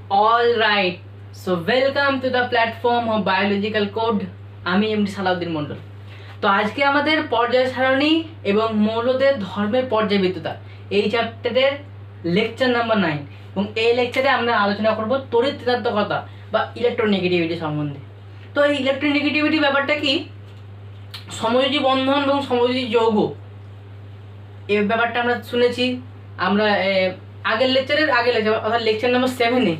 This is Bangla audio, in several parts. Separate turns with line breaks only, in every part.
All right, so welcome to the platform of biological code. আমি এমডি সালাউদ্দিন মণ্ডল। তো আজকে আমাদের পর্যায় সারণী এবং মৌলদের ধর্মের পর্যায়বৃত্ততা এই চ্যাপ্টারের লেকচার নাম্বার 9 এবং এই লেকচারে আমরা আলোচনা করব তড়িৎ ঋণাত্মকতা বা ইলেকট্রোনেগেটিভিটি সম্বন্ধে। তো এই ইলেকট্রোনেগেটিভিটি ব্যাপারটা কি, সমযোজী বন্ধন এবং সমযোজী যৌগ এই ব্যাপারটা আমরা শুনেছি। আমরা আগের লেকচার অর্থাৎ লেকচার নাম্বার 7-এ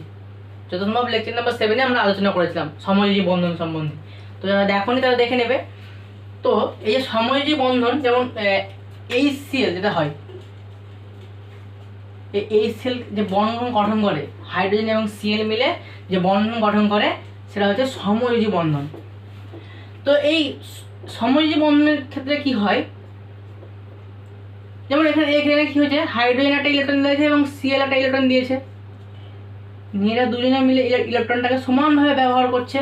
যত সম্ভব লেকচার নাম্বার 7-এ আমরা আলোচনা করেছিলাম সমযোজী বন্ধন সম্বন্ধে। তো যারা দেখোনি তারা দেখে নেবে। তো এই যে সমযোজী বন্ধন, যেমন HCl যেটা হয়, এই HCl যে বন্ধন গঠন করে, হাইড্রোজেন এবং Cl মিলে যে বন্ধন গঠন করে সেটা হচ্ছে সমযোজী বন্ধন। তো এই সমযোজী বন্ধনের ক্ষেত্রে কি হয়, যেমন এখানে কি হয়েছে, হাইড্রোজেন একটা ইলেকট্রন দিয়েছে এবং Cl একটা ইলেকট্রন দিয়েছে, এরা দুজনে মিলে ইলেকট্রনটাকে সমানভাবে ব্যবহার করছে,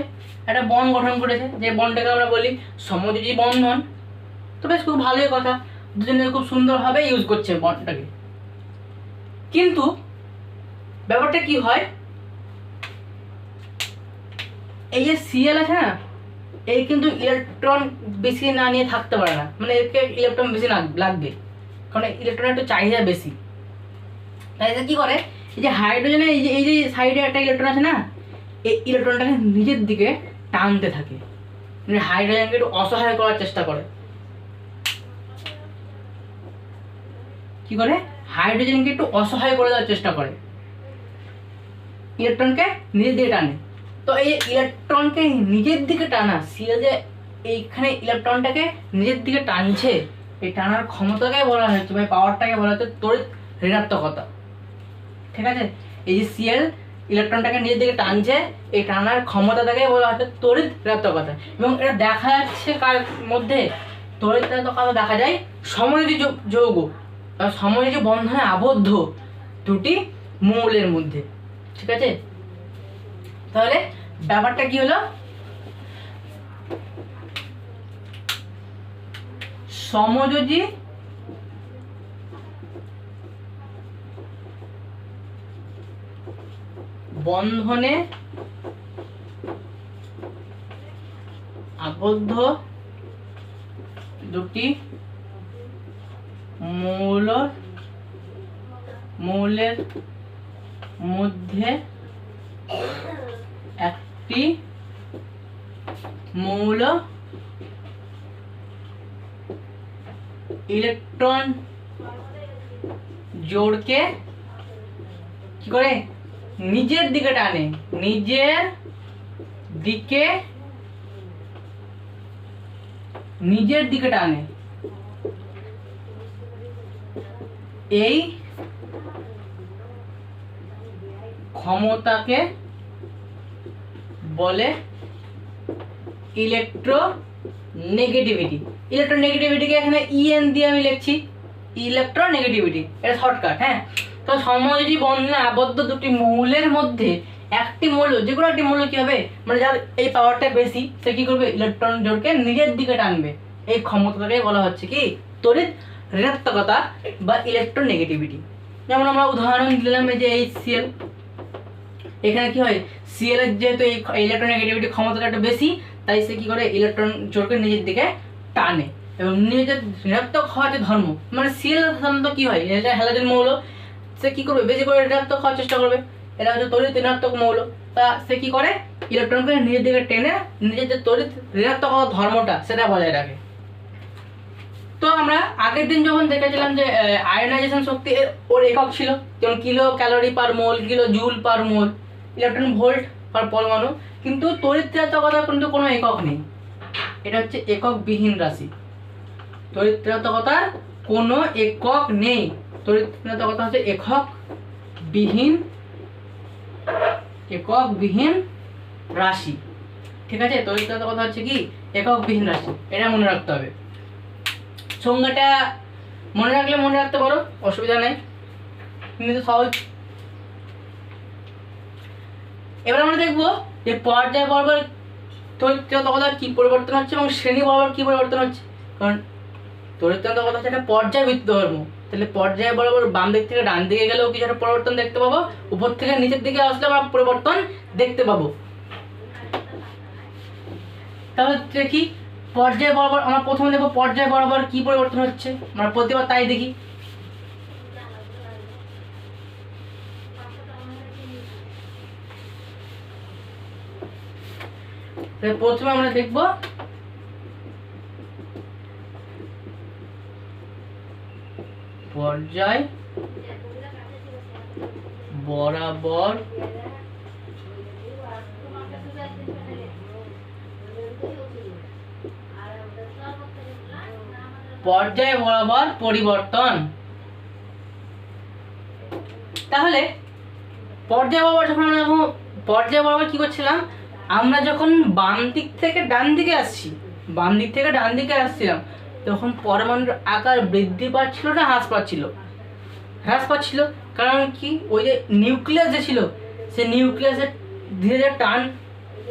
একটা বন্ড গঠন করেছে, যে বন্ডটাকে আমরা বলি সমযোজী বন্ধন। তো বেশ খুব ভালোই কথা, দুজনে খুব সুন্দরভাবে ইউজ করছে বন্ডটাকে। কিন্তু ব্যাপারটা কি হয়, এই যে Cl আছে না, এই কিন্তু ইলেকট্রন বেশি না নিয়ে থাকতে পারে না, মানে একে ইলেকট্রন বেশি লাগবে, কারণ ইলেকট্রনের একটু চাহিদা বেশি। তাই কি করে, এই যে হাইড্রোজেনের এই যে সাইডে একটা ইলেকট্রন আছে না, এই ইলেকট্রনটাকে নিজের দিকে টানতে থাকে, মানে হাইড্রোজেনকে একটু অসহায় করার চেষ্টা করে। কি করে, হাইড্রোজেনকে একটু অসহায় করে দেওয়ার চেষ্টা করে, ইলেকট্রনকে নিজের দিকে টানে। তো এই ইলেকট্রনকে নিজের দিকে টানা, Cl যে এইখানে ইলেকট্রনটাকে নিজের দিকে টানছে, এই টানার ক্ষমতাকে বলা হচ্ছে বা পাওয়ারটাকে বলা হচ্ছে তড়িৎ ঋণাত্মকতা। ঠিক আছে, এই যে Cl ইলেকট্রনটাকে নিজের দিকে টানছে, এই টানার ক্ষমতাটাকে বলা হচ্ছে তড়িৎ ঋণাত্মকতা। এবং এটা দেখা যাচ্ছে কার মধ্যে, তড়িৎ ঋণাত্মকতা দেখা যায় সমযোজী যৌগ বা সমযোজী বন্ধনে আবদ্ধ দুটি মৌলের মধ্যে। ঠিক আছে, তাহলে ব্যাপারটা কি হলো, সমযোজী বন্ধনে আবদ্ধ দুটি মৌলের মধ্যে একটি মৌল ইলেকট্রন জোড়কে কি করে নিজের দিকে টানে, নিজের দিকে টানে। এই ক্ষমতাকে বলে ইলেকট্রোনেগেটিভিটি। ইলেকট্রোনেগেটিভিটিকে এখানে EN দিয়ে আমি লিখছি, ইলেকট্রোনেগেটিভিটি, এটা শর্টকাট। হ্যাঁ, তো সমযোজী বন্ধনে আবদ্ধ দুটি মৌলের মধ্যে একটি মৌল, যে কোনো একটি মৌল কি হবে, মানে যার এই পাওয়ারটা বেশি, সে কি করবে, ইলেকট্রন জোড়কে নিজের দিকে টানবে। এই ক্ষমতাটাকে বলা হচ্ছে কি তড়িৎ ঋণাত্মকতা বা ইলেকট্রোনেগেটিভিটি। যেমন আমরা উদাহরণ দিলাম, এই যে HCl, এখানে কি হয়, Cl এর যেহেতু এই ইলেকট্রোনেগেটিভিটি ক্ষমতাটা একটু বেশি, তাই সে কি করে ইলেকট্রন জোড়কে নিজের দিকে টানে এবং নিজের ঋণাত্মক হওয়ার যে ধর্ম, মানে Cl সাধারণত কি হয়, এটা হ্যালোজেন মৌল, সে কি করবে, বেশি করে ঋণাত্মক হওয়ার চেষ্টা করবে, এটা হচ্ছে তড়িৎ ঋণাত্মক মৌল। তা সে কি করে, ইলেকট্রনকে নিজের দিকে টেনে নিজের যে তড়িৎ ঋণাত্মক হওয়ার ধর্মটা সেটা বজায় রাখে। তো আমরা আগের দিন যখন দেখেছিলাম যে আয়নাইজেশন শক্তি ওর একক ছিল, যেমন কিলো ক্যালোরি পার মোল, কিলো জুল পার মোল, ইলেকট্রন ভোল্ট পার পরমাণু, কিন্তু তড়িৎ ঋণাত্মকতার কিন্তু কোনো একক নেই, এটা হচ্ছে একক বিহীন রাশি। তড়িৎ ঋণাত্মকতার কোনো একক নেই, তড়িৎ ঋণাত্মকতা হচ্ছে একক বিহীন রাশি। ঠিক আছে, তড়িৎ ঋণাত্মকতা হচ্ছে কি একক বিহীন রাশি, এটা মনে রাখতে হবে। সংজ্ঞাটা মনে রাখলে মনে রাখতে পারো, অসুবিধা নেই, কিন্তু সহজ। এবার আমরা দেখবো যে পর্যায় বরাবর তড়িৎ ঋণাত্মকতার কি পরিবর্তন হচ্ছে এবং শ্রেণী বরাবর কি পরিবর্তন হচ্ছে। কারণ তড়িৎ ঋণাত্মকতা হচ্ছে একটা পর্যায়বৃত্ত ধর্ম, তাহলে পর্যায় বরাবর বাম দিক থেকে ডান দিকে গেলেও কিছু একটা পরিবর্তন দেখতে পাবো, উপর থেকে নিচের দিকে আসলে আমরা পরিবর্তন দেখতে পাবো। তাহলে দেখি পর্যায় বরাবর, আমরা প্রথমে দেখবো পর্যায় বরাবর কি পরিবর্তন হচ্ছে, আমরা প্রতিবার তাই দেখি। প্রথমে আমরা দেখব পর্যায় বরাবর পর্যায় বরাবর পরিবর্তন। তাহলে পর্যায় বরাবর যখন আমরা পর্যায় বরাবর কি করছিলাম, আমরা যখন বাম দিক থেকে ডান দিকে আসছিলাম তখন পরমাণুর আকার বৃদ্ধি পাচ্ছিল না হ্রাস পাচ্ছিল? কারণ কি, ওই যে নিউক্লিয়াস যে ছিল সে নিউক্লিয়াসের ধীরে ধীরে টান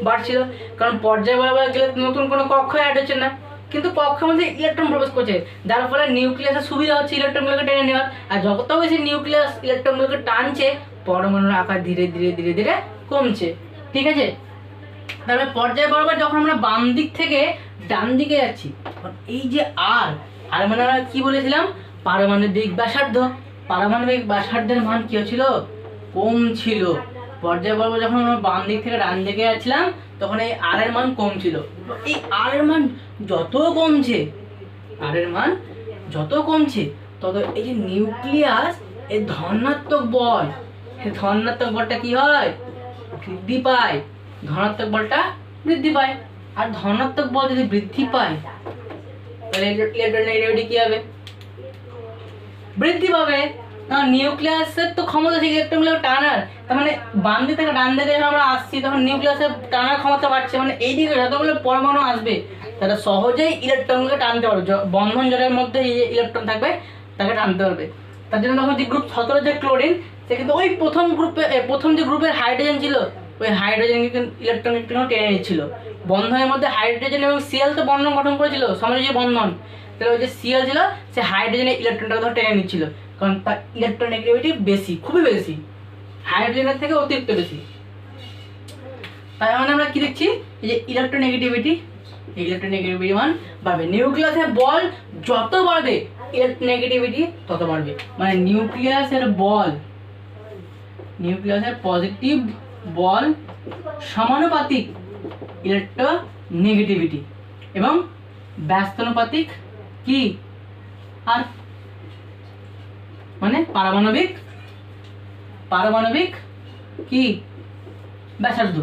বাড়ছিল, কারণ পর্যায় বরাবর গেলে নতুন কোনো কক্ষ অ্যাড হচ্ছে না, কিন্তু কক্ষের মধ্যে ইলেকট্রন প্রবেশ করছে, যার ফলে নিউক্লিয়াসের সুবিধা হচ্ছে ইলেকট্রনগুলোকে টেনে নেওয়ার। আর যত বেশি নিউক্লিয়াস ইলেকট্রনগুলোকে টানছে পরমাণুর আকার ধীরে ধীরে ধীরে ধীরে কমছে। ঠিক আছে, তারপরে পর্যায় বরাবর যখন আমরা বাম দিক থেকে ডান দিকে যাচ্ছি, এই যে আর মানে আমরা কি বলেছিলাম, পারমাণবিক ব্যাসার্ধের মান কি হচ্ছিল, কম ছিল। পর্যায় বরাবর যখন আমরা বাম দিক থেকে ডান দিকে যাচ্ছিলাম তখন এই আর এর মান কম ছিল। এই আর এর মান যত কমছে তত এই যে নিউক্লিয়াস এই ধনাত্মক বলটা কি হয়, বৃদ্ধি পায়। ধনাত্মক বলটা বৃদ্ধি পায়, আর ধনাত্মক বল যদি বৃদ্ধি পায় তাহলে ইলেকট্রোনেগেটিভিটি কি হবে, বৃদ্ধি পাবে। কারণ নিউক্লিয়াসের তো ক্ষমতা আছে ইলেকট্রনগুলো টানার, তার মানে বাম দিক থেকে ডান দিকে যখন আমরা আসছি তখন নিউক্লিয়াসের টানার ক্ষমতা বাড়ছে, মানে এই দিকে যতগুলো পরমাণু আসবে তারা সহজেই ইলেকট্রনগুলোকে টানতে পারবে, বন্ধন জোড়ের মধ্যে ইলেকট্রন থাকবে তাকে টানতে পারবে। তার জন্য তখন যে গ্রুপ 17 যে ক্লোরিন, সে কিন্তু ওই প্রথম যে গ্রুপের হাইড্রোজেন ছিল ওই হাইড্রোজেনকে ইলেকট্রন টেনে নিচ্ছিল। বন্ধনের মধ্যে হাইড্রোজেন এবং সিএল তো বন্ধন গঠন করেছিল, সমযোজী বন্ধন, তাহলে ওই যে সিএল ছিল সে হাইড্রোজেনের ইলেকট্রনটাকে ধরে টেনে নিচ্ছিল, কারণ তার ইলেকট্রোনেগেটিভিটি বেশি, খুবই বেশি, হাইড্রোজেনের থেকে অতিরিক্ত বেশি। তাই মানে আমরা কি দেখছি, এই যে ইলেকট্রোনেগেটিভিটি মান বাড়বে। নিউক্লিয়াসের বল যত বাড়বে ইলেকট্রোনেগেটিভিটি তত বাড়বে, মানে নিউক্লিয়াসের পজিটিভ বল সমানুপাতিক ইলেকট্রোনেগেটিভিটি এবং ব্যস্তানুপাতিক কি, আর মানে পারমাণবিক কি ব্যাসার্ধ,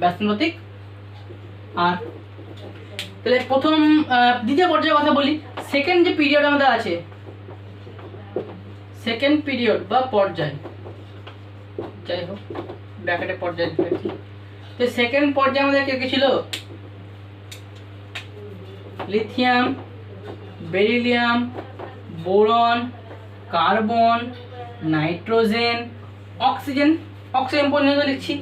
ব্যস্তানুপাতিক আর। তাহলে প্রথম দ্বিতীয় পর্যায়ের কথা বলি, সেকেন্ড যে পিরিয়ড আমাদের আছে, সেকেন্ড পিরিয়ড বা পর্যায়, যাই হোক ব্র্যাকেটে পর্যায় লিখেছি। তো সেকেন্ড পর্যায়ে আমাদের কে ছিল, lithium, beryllium, boron, carbon, nitrogen, oxygen পর্যন্ত লিখছি।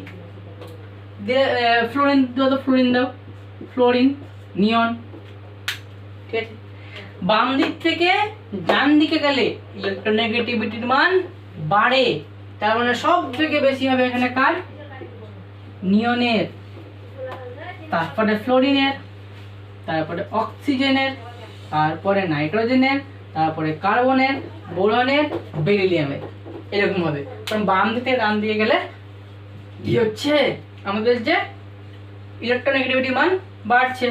ফ্লোরিন, নিয়ন। ঠিক আছে, বাম দিক থেকে ডান দিকে গেলে ইলেকট্রোনেগেটিভিটির মান বাড়ে, তার মানে সব থেকে বেশি হবে এখানে কার, নিয়নের, তারপরে ফ্লোরিনের, তারপরে অক্সিজেনের, তারপরে নাইট্রোজেনের, তারপরে কার্বনের, বোরনের, বেরিলিয়ামের, এরকম হবে। কারণ বাম দিকে ডান দিকে গেলে কি হচ্ছে, আমাদের যে ইলেকট্রোনেগেটিভিটি মান বাড়ছে,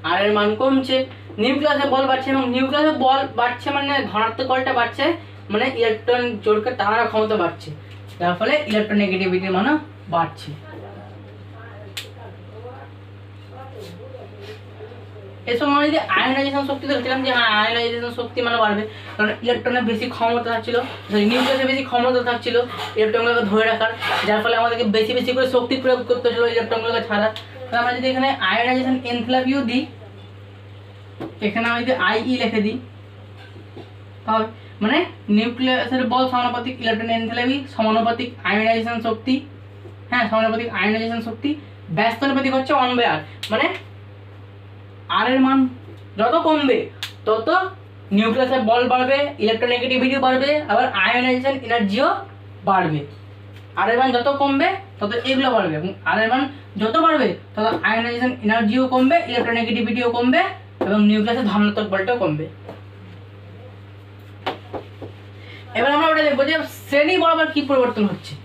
আর এর মান কমছে, নিউক্লিয়াসের বল বাড়ছে, এবং নিউক্লিয়াসের বল বাড়ছে মানে ধনাত্মক বলটা বাড়ছে, মানে ইলেকট্রন জোড়কে টানার ক্ষমতা বাড়ছে, যার ফলে ইলেকট্রোনেগেটিভিটির মানও বাড়ছে। এই সময় আমরা যদি আয়নাইজেশন শক্তি দেখছিলাম যে হ্যাঁ আয়নাইজেশন শক্তি মানে বাড়বে, কারণ ইলেকট্রনের বেশি ক্ষমতা থাকছিল, নিউক্লিয়াসের বেশি ক্ষমতা থাকছিল ইলেকট্রনগুলোকে ধরে রাখার, যার ফলে আমাদেরকে বেশি বেশি করে শক্তি প্রয়োগ করতে হচ্ছিল ইলেকট্রনগুলোকে ছাড়া। তাহলে আমরা যদি এখানে আয়নাইজেশন এনথ্যালপিও দিই, এখানে আমি যদি আইই লিখে দিই, তাহলে মানে নিউক্লিয়াসের বল সমানুপাতিক ইলেকট্রন এনথ্যালপি সমানুপাতিক আয়নাইজেশন শক্তি, হ্যাঁ সমানুপাতিক আয়নাইজেশন শক্তি, ব্যস্তানুপাতিক হচ্ছে 1/r, মানে আর এর মান যত কমবে তত নিউক্লিয়াসের বল বাড়বে, ইলেকট্রোনেগেটিভিটি বাড়বে, আবার আয়োনাইজেশন এনার্জিও বাড়বে। আর এর মান যত কমবে তত এগুলো বাড়বে, এবং আর এর মান যত বাড়বে তত আয়োনাইজেশন এনার্জিও কমবে, ইলেকট্রোনেগেটিভিটিও কমবে, এবং নিউক্লিয়াসের ধনাত্মক বলটাও কমবে। এবার আমরা ওটা দেখবো যে শ্রেণী বরাবর কি পরিবর্তন হচ্ছে।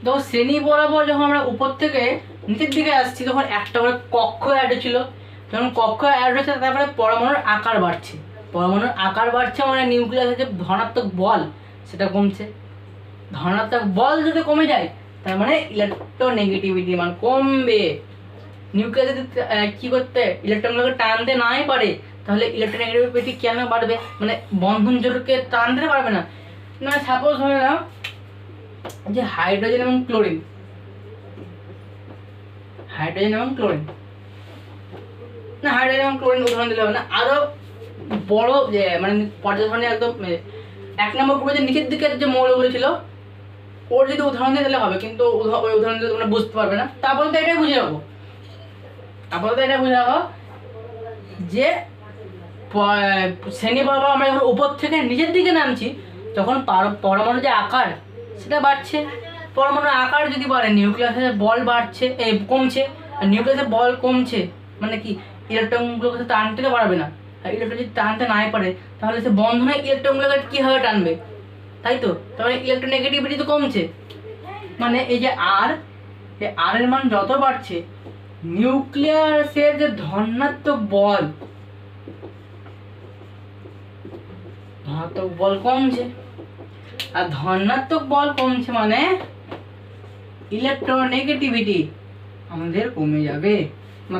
তো শ্রেণী বরাবর যখন আমরা উপর থেকে নিচের দিকে আসছি তখন একটা করে কক্ষ অ্যাড ছিল, যখন কক্ষ অ্যাড হয়েছে তারপরে পরমাণুর আকার বাড়ছে, পরমাণুর আকার বাড়ছে মানে নিউক্লিয়াসের যে ধনাত্মক বল সেটা কমছে। ধনাত্মক বল যদি কমে যায় তার মানে ইলেকট্রোনেগেটিভিটি মান কমবে। নিউক্লিয়াস যদি কি করতে ইলেকট্রনগুলোকে টানতে নাই পারে তাহলে ইলেকট্রোনেগেটিভিটি কেন বাড়বে, মানে বন্ধন জোড়কে টানতে পারবে না। মানে সাপোজ ধরে নাও যে হাইড্রোজেন এবং ক্লোরিন, হাইড্রোজেন এবং ক্লোরিন না, হাইড্রোজেন এবং ক্লোরিন উদাহরণ দিলে হবে না, আরো বড় যে মানে পর্যায় ধরনের একদম 1 নম্বর গ্রুপে যে নিচের দিকে যে মৌলগুলো ছিল ওর যদি উদাহরণ দিয়ে দিলে হবে, কিন্তু ওই উদাহরণ দিয়ে তোমরা বুঝতে পারবে না। তারপরে তো এটাই বুঝে রাখো, তারপরে তো এটা বুঝে রাখো যে শ্রেণী বরাবর আমরা যখন উপর থেকে নিচের দিকে নামছি তখন পরমাণুর যে আকার সেটা বাড়ছে। পরমাণুর আকার যদি বাড়ে নিউক্লিয়াসের বল বাড়ছে, কমছে, আর নিউক্লিয়াসের বল কমছে মানে কি ইলেকট্রনগুলোকে টানতে পারবে না। আর ইলেকট্রন যদি টানতে নাই পারে তাহলে সে বন্ধনে ইলেকট্রনগুলোকে কীভাবে টানবে, তাই তো? তাহলে ইলেকট্রোনেগেটিভিটি তো কমছে, মানে এই যে আর এর মান যত বাড়ছে নিউক্লিয়াসের যে ধনাত্মক বল কমছে, আর ধনাত্মক বল কমছে মানে ইলেকট্রোনেগেটিভিটি আমাদের কমে যাবে।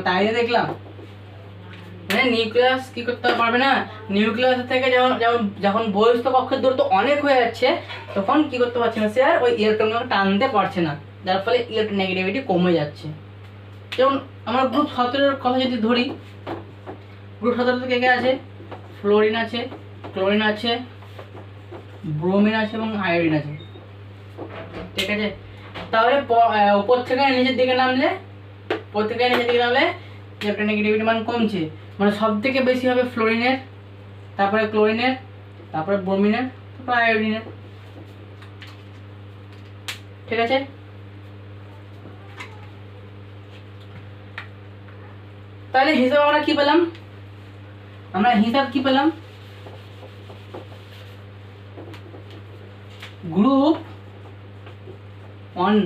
তাই দেখলাম মানে নিউক্লিয়াস কি করতে পারবে না, নিউক্লিয়াস থেকে যখন বহিস্থ কক্ষের দূরত্ব অনেক হয়ে যাচ্ছে তখন কি করতে পারছে না, সে আর ওই ইলেকট্রনগুলোকে টানতে পারছে না, যার ফলে ইলেকট্রোনেগেটিভিটি কমে যাচ্ছে। যেমন আমরা গ্রুপ 17 কথা যদি ধরি, গ্রুপ 17 কে কে আছে? ফ্লোরিন আছে, ক্লোরিন আছে, ব্রোমিন আছে এবং আয়োডিন আছে, ঠিক আছে? তাহলে উপর থেকে নিচের দিকে নামলে ইলেকট্রোনেগেটিভিটি মান কমছে, মানে সব থেকে বেশি হবে ফ্লোরিনের, তারপরে ক্লোরিনের, তারপরে ব্রোমিনের, তারপরে আয়োডিনের, ঠিক আছে? তাহলে হিসাব আমরা কি পেলাম? গ্রুপ 1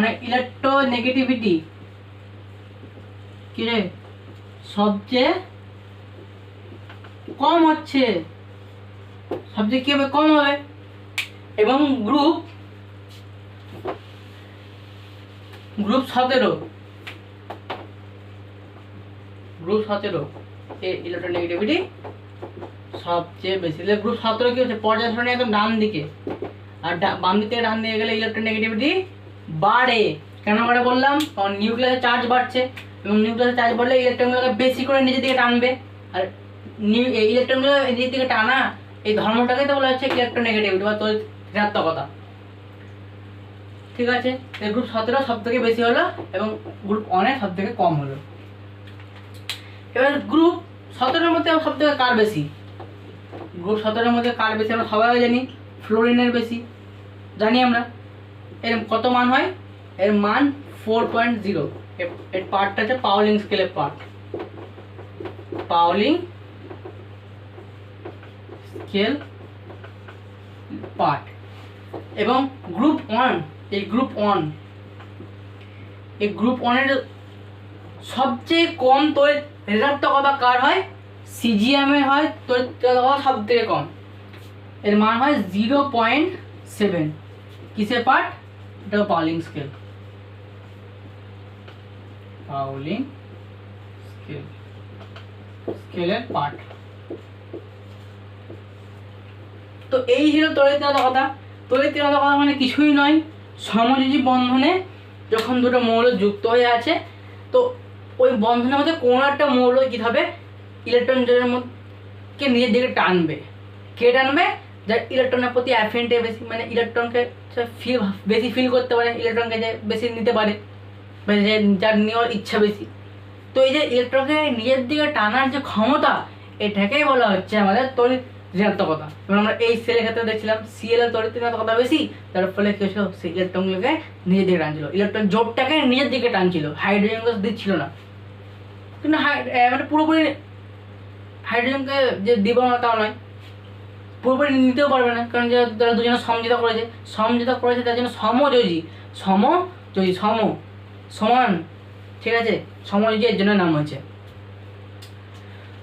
এর ইলেকট্রোনেগেটিভিটি কি রে সবচেয়ে কম হচ্ছে, সবচেয়ে কি হবে? কম হবে। এবং গ্রুপ 17 এর ইলেকট্রোনেগেটিভিটি সবচেয়ে বেশি। গ্রুপ 17 কি হচ্ছে? পর্যায় সারণী একদম ডান দিকে, আর বাম দিক থেকে ডান দিকে গেলে ইলেকট্রোনেগেটিভিটি বাড়ে। কেন বাড়ে বললাম? কারণ নিউক্লিয়াসের চার্জ বাড়ছে, এবং নিউক্লিয়াসের চার্জ বাড়লে ইলেকট্রনগুলোকে বেশি করে নিজের দিকে টানবে, আর ইলেকট্রনগুলো নিজের দিকে টানা এই ধর্মটাকে তো বলা হচ্ছে ইলেকট্রোনেগেটিভিটি বা ঋণাত্মকতা, ঠিক আছে? গ্রুপ 17 সব থেকে বেশি হলো এবং গ্রুপ 1 সব থেকে কম হলো। এবার গ্রুপ 17 মধ্যে সব থেকে কার বেশি? গ্রুপ 17 মধ্যে কার বেশি আমরা সবাই জানি, ফ্লোরিনের বেশি জানি আমরা। এর কত মান হয়? এর মান 4.0। এর পার্টটা হচ্ছে পাউলিং স্কেলের পার্ট, পাউলিং স্কেল পার্ট। এবং গ্রুপ 1 এই গ্রুপ 1 এর সবচেয়ে কম ঋণাত্মকতা কার হয়? সিজিএমের হয়, তড়িৎকতা সব থেকে কম, এর মান হয় 0.7। কিসের পার্ট? এটা পাউলিং স্কেলের পার্ট। তো এই ছিল তড়িৎকতা। তড়িৎকতা মানে কিছুই নয়, সমযোজী বন্ধনে যখন দুটো মৌল যুক্ত হয়ে আছে, তো ওই বন্ধনের মধ্যে কোনো একটা মৌল কী হবে, ইলেকট্রন জোড়ের মধ্যে নিজের দিকে টানবে। কে টানবে? যার ইলেকট্রনের প্রতি অ্যাফিনিটি বেশি, মানে ইলেকট্রনকে বেশি ফিল করতে পারে, ইলেকট্রনকে যে বেশি নিতে পারে, মানে যে যার নেওয়ার ইচ্ছা বেশি। তো এই যে ইলেকট্রনকে নিজের দিকে টানার যে ক্ষমতা, এটাকেই বলা হচ্ছে আমাদের তড়িৎ ঋণাত্মকতা। এবং আমরা এই সেলের ক্ষেত্রে দেখছিলাম সিএল এর তড়িৎ ঋণাত্মকতা বেশি, তার ফলে কি হচ্ছিল, সেই ইলেকট্রনগুলোকে নিজের দিকে টানছিল, ইলেকট্রন জোটটাকে নিজের দিকে টানছিল, হাইড্রোজেনকে দিচ্ছিল না। কিন্তু মানে পুরোপুরি হাইড্রোজেনকে যে দিব না তাও নয়, পুরোপুরি নিতেও পারবে না, কারণ যে তারা দুজনে সমঝোতা করেছে তার জন্য সমযোজী সমান, ঠিক আছে, সমযোজী এর জন্য নাম হয়েছে।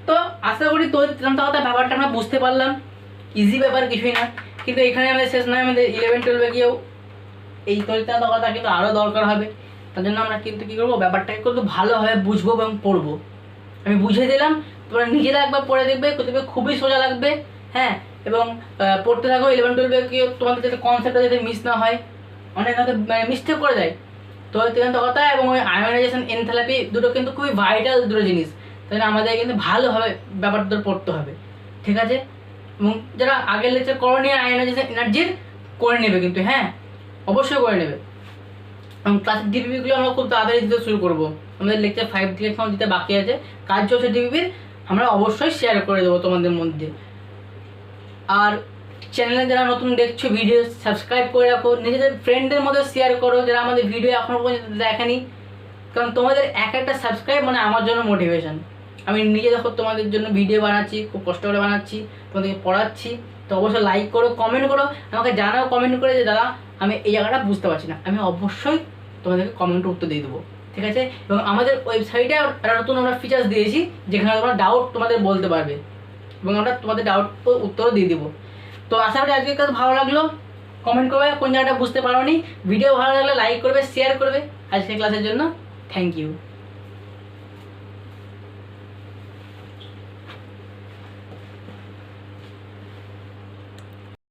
তো আশা করি তড়িৎ ঋণাত্মকতার ব্যাপারটা আমরা বুঝতে পারলাম, ইজি ব্যাপার কিছুই না। কিন্তু এখানে আমাদের শেষ নয়, আমাদের 11-12 গিয়েও এই তড়িৎ ঋণাত্মকতা কিন্তু আরও দরকার হবে। তার জন্য আমরা কিন্তু কী করবো, ব্যাপারটাকে কিন্তু ভালোভাবে বুঝবো এবং পড়বো। আমি বুঝিয়ে দিলাম, তোমরা নিজেরা একবার পড়ে দেখবে, খুবই সোজা লাগবে। হ্যাঁ, এবং পড়তে থাকো। 11-12 গিয়ে তোমাদের যাতে কনসেপ্টটা যাতে মিস না হয়, অনেক হয়তো মিস্টেক করে যায়। তড়িৎ ঋণাত্মকতা এবং ওই আয়োনাইজেশন এনথালপি দুটো কিন্তু খুবই ভাইটাল দুটো জিনিস, তাই না আমাদের কিন্তু ভালোভাবে ব্যাপারটা পড়তে হবে, ঠিক আছে। এবং যারা আগের লেকচার করনি আয়োনাইজেশন এনার্জির, করে নেবে কিন্তু, হ্যাঁ অবশ্যই করে নেবে। এবং ক্লাসের ডিপিপিগুলো আমরা খুব তাড়াতাড়ি দিতে শুরু করবো। আমাদের লেকচার 5 থেকে এখন দিতে বাকি আছে, কাজ চলছে ডিপিপির, আমরা অবশ্যই শেয়ার করে দেবো তোমাদের মধ্যে। আর চ্যানেলে যারা নতুন দেখছো ভিডিও সাবস্ক্রাইব করে রাখো, নিজেদের ফ্রেন্ডদের মধ্যে শেয়ার করো যারা আমাদের ভিডিও এখনও পর্যন্ত দেখেনি, কারণ তোমাদের একটা সাবস্ক্রাইব মানে আমার জন্য মোটিভেশন। আমি নিজে দেখো তোমাদের জন্য ভিডিও বানাচ্ছি, খুব কষ্ট করে বানাচ্ছি, তোমাদেরকে পড়াচ্ছি। তো অবশ্যই লাইক করো, কমেন্ট করো, আমাকে জানাও কমেন্ট করে যে দাদা আমি এই জায়গাটা বুঝতে পারছি না, আমি অবশ্যই তোমাদেরকে কমেন্টে উত্তর দিয়ে দেবো, ঠিক আছে। এবং আমাদের ওয়েবসাইটে একটা নতুন আমরা ফিচার্স দিয়েছি, যেখানে তোমরা ডাউট তোমাদের বলতে পারবে এবং আমরা তোমাদের ডাউট উত্তরও দিয়ে দেবো। তো আশা করি আজকের কাছে ভালো লাগলো, কমেন্ট করবে কোন জায়গাটা বুঝতে পারোনি, ভিডিও ভালো লাগলে লাইক করবে, শেয়ার করবে। আজকের ক্লাসের জন্য থ্যাংক ইউ।